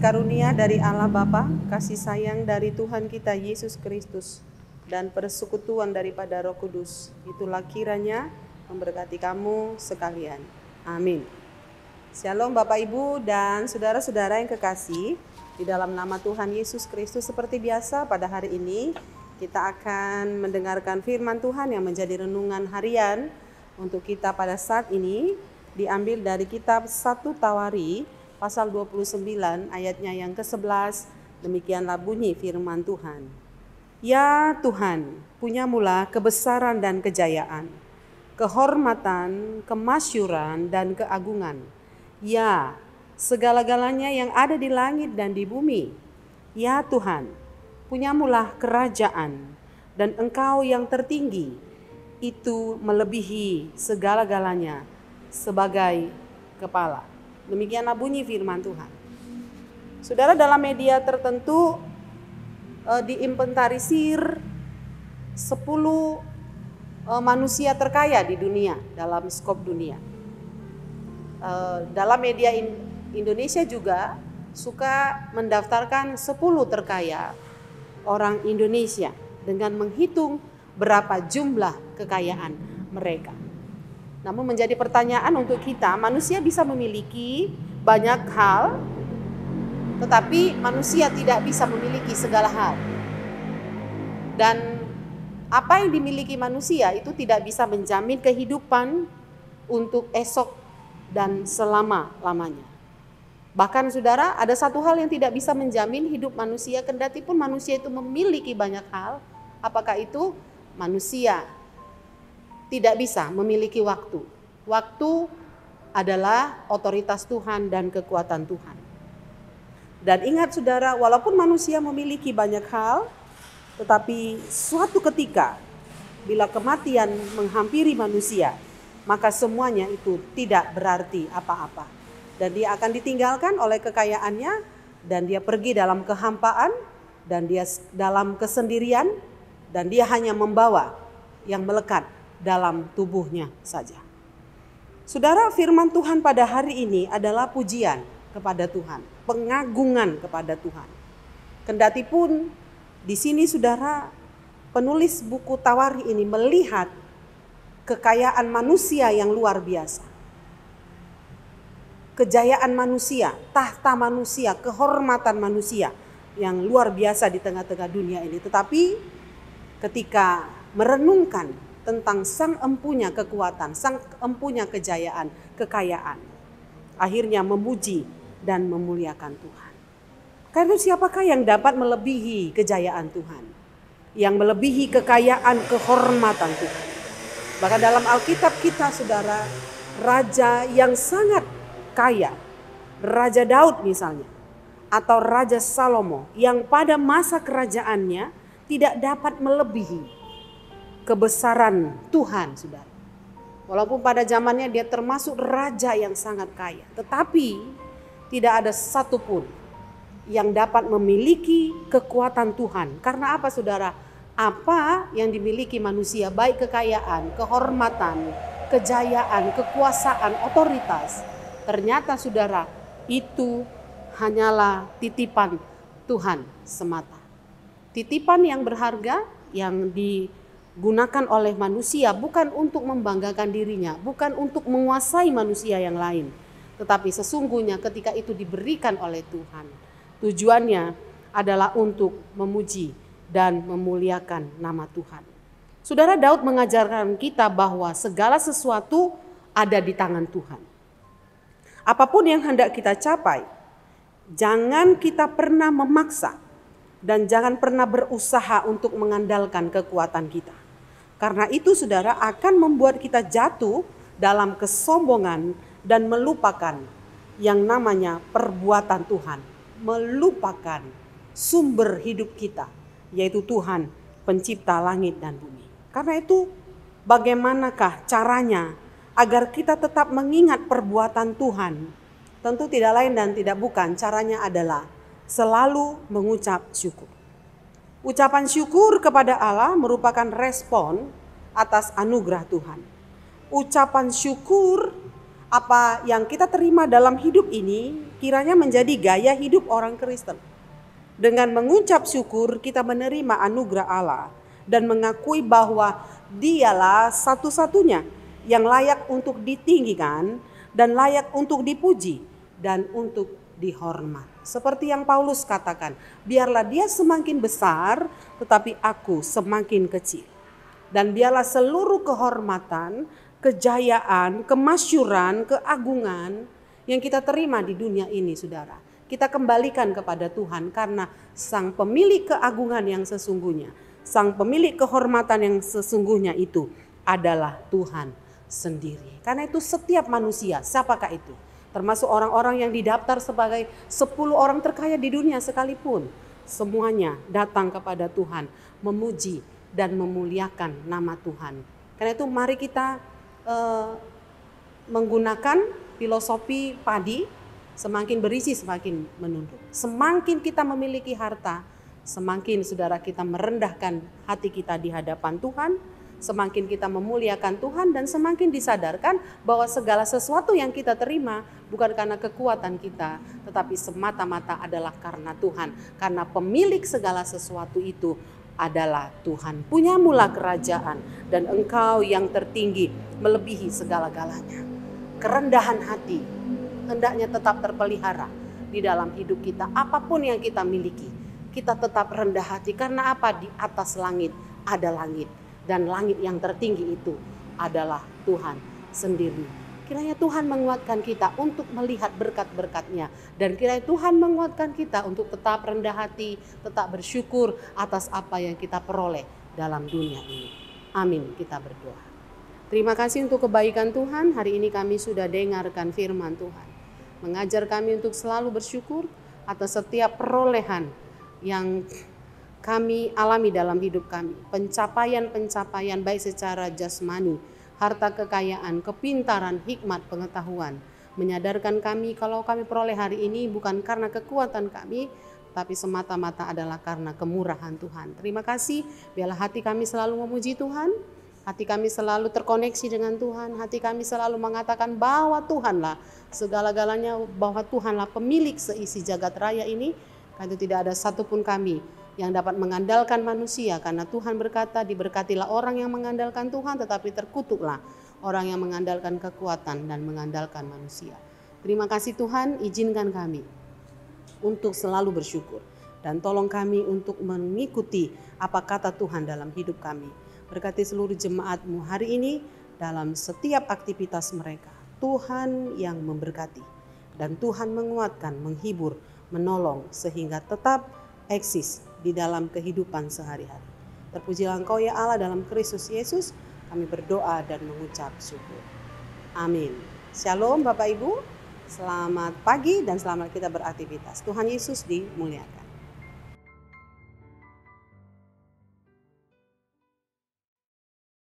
karunia dari Allah Bapa, kasih sayang dari Tuhan kita Yesus Kristus, dan persekutuan daripada Roh Kudus, itulah kiranya memberkati kamu sekalian. Amin. Shalom Bapak Ibu dan saudara-saudara yang kekasih, di dalam nama Tuhan Yesus Kristus, seperti biasa pada hari ini kita akan mendengarkan firman Tuhan yang menjadi renungan harian untuk kita pada saat ini, diambil dari kitab 1 Tawari pasal 29 ayatnya yang ke-11. Demikianlah bunyi firman Tuhan. Ya Tuhan, punyamulah kebesaran dan kejayaan, kehormatan, kemasyuran dan keagungan. Ya, segala-galanya yang ada di langit dan di bumi. Ya Tuhan, punyamulah kerajaan, dan Engkau yang tertinggi, itu melebihi segala-galanya sebagai kepala. Demikianlah bunyi firman Tuhan. Saudara, dalam media tertentu diinventarisir 10 manusia terkaya di dunia dalam skop dunia. Dalam media Indonesia juga suka mendaftarkan 10 terkaya orang Indonesia dengan menghitung berapa jumlah kekayaan mereka. Namun menjadi pertanyaan untuk kita, manusia bisa memiliki banyak hal, tetapi manusia tidak bisa memiliki segala hal. Dan apa yang dimiliki manusia itu tidak bisa menjamin kehidupan untuk esok dan selama-lamanya. Bahkan saudara, ada satu hal yang tidak bisa menjamin hidup manusia, kendati pun manusia itu memiliki banyak hal. Apakah itu? Manusia tidak bisa memiliki waktu. Waktu adalah otoritas Tuhan dan kekuatan Tuhan. Dan ingat saudara, walaupun manusia memiliki banyak hal, tetapi suatu ketika bila kematian menghampiri manusia, maka semuanya itu tidak berarti apa-apa. Dan dia akan ditinggalkan oleh kekayaannya, dan dia pergi dalam kehampaan, dan dia dalam kesendirian, dan dia hanya membawa yang melekat dalam tubuhnya saja. Saudara, firman Tuhan pada hari ini adalah pujian kepada Tuhan, pengagungan kepada Tuhan. Kendati pun di sini saudara, penulis buku Tawari ini melihat kekayaan manusia yang luar biasa. Kejayaan manusia, tahta manusia, kehormatan manusia yang luar biasa di tengah-tengah dunia ini. Tetapi ketika merenungkan tentang sang empunya kekuatan, sang empunya kejayaan, kekayaan, akhirnya memuji dan memuliakan Tuhan. Karena siapakah yang dapat melebihi kejayaan Tuhan, yang melebihi kekayaan, kehormatan Tuhan? Bahkan dalam Alkitab kita saudara, raja yang sangat kaya, Raja Daud misalnya, atau Raja Salomo, yang pada masa kerajaannya tidak dapat melebihi kebesaran Tuhan, saudara. Walaupun pada zamannya dia termasuk raja yang sangat kaya, tetapi tidak ada satupun yang dapat memiliki kekuatan Tuhan. Karena apa saudara? Apa yang dimiliki manusia, baik kekayaan, kehormatan, kejayaan, kekuasaan, otoritas, ternyata saudara, itu hanyalah titipan Tuhan semata. Titipan yang berharga yang digunakan oleh manusia bukan untuk membanggakan dirinya, bukan untuk menguasai manusia yang lain, tetapi sesungguhnya ketika itu diberikan oleh Tuhan, tujuannya adalah untuk memuji dan memuliakan nama Tuhan. Saudara, Daud mengajarkan kita bahwa segala sesuatu ada di tangan Tuhan. Apapun yang hendak kita capai, jangan kita pernah memaksa dan jangan pernah berusaha untuk mengandalkan kekuatan kita. Karena itu saudara, akan membuat kita jatuh dalam kesombongan dan melupakan yang namanya perbuatan Tuhan. Melupakan sumber hidup kita, yaitu Tuhan pencipta langit dan bumi. Karena itu bagaimanakah caranya agar kita tetap mengingat perbuatan Tuhan? Tentu tidak lain dan tidak bukan, caranya adalah selalu mengucap syukur. Ucapan syukur kepada Allah merupakan respon atas anugerah Tuhan. Ucapan syukur apa yang kita terima dalam hidup ini kiranya menjadi gaya hidup orang Kristen. Dengan mengucap syukur kita menerima anugerah Allah dan mengakui bahwa Dialah satu-satunya yang layak untuk ditinggikan dan layak untuk dipuji dan untuk dihormat. Seperti yang Paulus katakan, biarlah dia semakin besar tetapi aku semakin kecil. Dan biarlah seluruh kehormatan, kejayaan, kemasyuran, keagungan yang kita terima di dunia ini, saudara, kita kembalikan kepada Tuhan karena Sang pemilik keagungan yang sesungguhnya, Sang pemilik kehormatan yang sesungguhnya itu adalah Tuhan sendiri. Karena itu setiap manusia, siapakah itu? Termasuk orang-orang yang didaftar sebagai 10 orang terkaya di dunia sekalipun, semuanya datang kepada Tuhan, memuji dan memuliakan nama Tuhan. Karena itu mari kita menggunakan filosofi padi, semakin berisi semakin menunduk. Semakin kita memiliki harta, semakin saudara kita merendahkan hati kita di hadapan Tuhan, semakin kita memuliakan Tuhan dan semakin disadarkan bahwa segala sesuatu yang kita terima bukan karena kekuatan kita, tetapi semata-mata adalah karena Tuhan. Karena pemilik segala sesuatu itu adalah Tuhan. Punyamulah kerajaan dan Engkau yang tertinggi melebihi segala-galanya. Kerendahan hati hendaknya tetap terpelihara di dalam hidup kita. Apapun yang kita miliki, kita tetap rendah hati. Karena apa? Di atas langit ada langit. Dan langit yang tertinggi itu adalah Tuhan sendiri. Kiranya Tuhan menguatkan kita untuk melihat berkat-berkat-Nya. Dan kiranya Tuhan menguatkan kita untuk tetap rendah hati, tetap bersyukur atas apa yang kita peroleh dalam dunia ini. Amin, kita berdoa. Terima kasih untuk kebaikan Tuhan. Hari ini kami sudah dengarkan firman Tuhan. Mengajar kami untuk selalu bersyukur atas setiap perolehan yang kami alami dalam hidup kami. Pencapaian-pencapaian baik secara jasmani, harta kekayaan, kepintaran, hikmat, pengetahuan. Menyadarkan kami kalau kami peroleh hari ini bukan karena kekuatan kami, tapi semata-mata adalah karena kemurahan Tuhan. Terima kasih, biarlah hati kami selalu memuji Tuhan. Hati kami selalu terkoneksi dengan Tuhan. Hati kami selalu mengatakan bahwa Tuhanlah segala-galanya, bahwa Tuhanlah pemilik seisi jagat raya ini. Karena itu tidak ada satupun kami yang dapat mengandalkan manusia, karena Tuhan berkata, diberkatilah orang yang mengandalkan Tuhan, tetapi terkutuklah orang yang mengandalkan kekuatan dan mengandalkan manusia. Terima kasih Tuhan, izinkan kami untuk selalu bersyukur dan tolong kami untuk mengikuti apa kata Tuhan dalam hidup kami. Berkati seluruh jemaat-Mu hari ini dalam setiap aktivitas mereka. Tuhan yang memberkati dan Tuhan menguatkan, menghibur, menolong sehingga tetap eksis di dalam kehidupan sehari-hari. Terpujilah Engkau ya Allah dalam Kristus Yesus, kami berdoa dan mengucap syukur. Amin. Shalom Bapak Ibu, selamat pagi dan selamat kita beraktivitas. Tuhan Yesus dimuliakan.